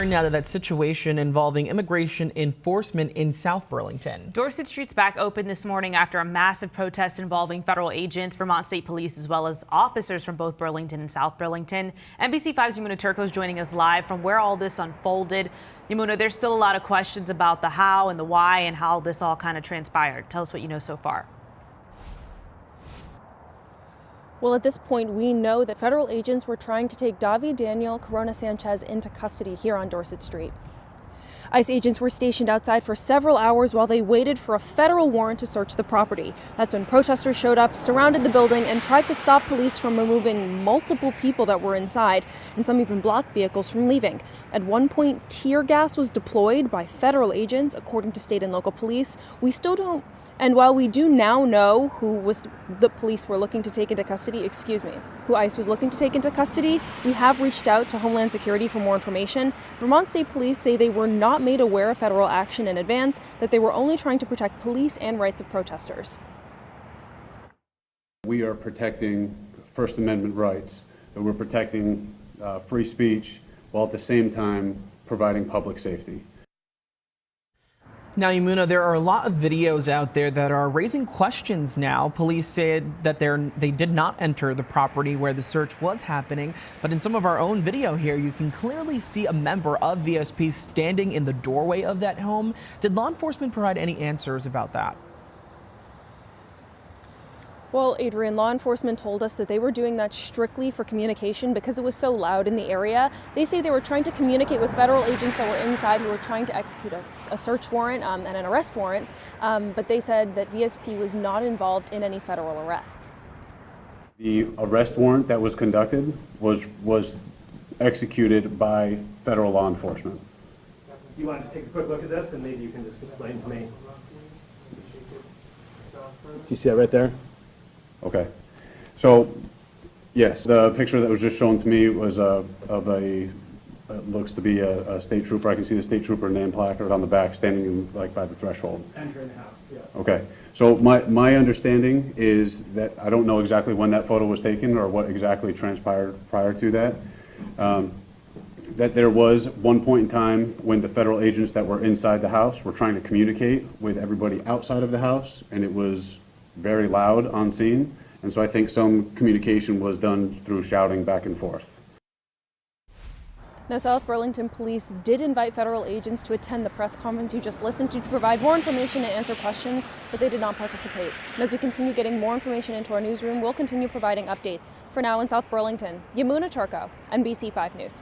Now to that situation involving immigration enforcement in South Burlington. Dorset Street's back open this morning after a massive protest involving federal agents, Vermont State Police, as well as officers from both Burlington and South Burlington. NBC5's Yamuna Turco is joining us live from where all this unfolded. Yamuna, there's still a lot of questions about the how and the why and how this all kind of transpired. Tell us what you know so far. Well, at this point, we know that federal agents were trying to take Davi Daniel Corona Sanchez into custody here on Dorset Street. ICE agents were stationed outside for several hours while they waited for a federal warrant to search the property. That's when protesters showed up, surrounded the building, and tried to stop police from removing multiple people that were inside, and some even blocked vehicles from leaving. At one point, tear gas was deployed by federal agents, according to state and local police. We still don't. And while we do now know who the police were looking to take into custody, who ICE was looking to take into custody, we have reached out to Homeland Security for more information. Vermont State Police say they were not made aware of federal action in advance, that they were only trying to protect police and rights of protesters. We are protecting First Amendment rights, that we're protecting free speech, while at the same time providing public safety. Now, Yamuna, there are a lot of videos out there that are raising questions now. Police said that they did not enter the property where the search was happening, but in some of our own video here, you can clearly see a member of VSP standing in the doorway of that home. Did law enforcement provide any answers about that? Well, Adrian, law enforcement told us that they were doing that strictly for communication because it was so loud in the area. They say they were trying to communicate with federal agents that were inside who were trying to execute a search warrant and an arrest warrant, but they said that VSP was not involved in any federal arrests. The arrest warrant that was conducted was executed by federal law enforcement. You want to take a quick look at this and maybe you can just explain to me. Do you see that right there? Okay, so yes, the picture that was just shown to me was looks to be a state trooper. I can see the state trooper name placard on the back, standing like by the threshold. Entering the house. Yeah. Okay, so my understanding is that I don't know exactly when that photo was taken or what exactly transpired prior to that. That there was one point in time when the federal agents that were inside the house were trying to communicate with everybody outside of the house, and it was very loud on scene, and so I think some communication was done through shouting back and forth. Now, South Burlington Police did invite federal agents to attend the press conference you just listened to provide more information and answer questions, but they did not participate. And as we continue getting more information into our newsroom, we'll continue providing updates. For now in South Burlington, Yamuna Turco, NBC5 News.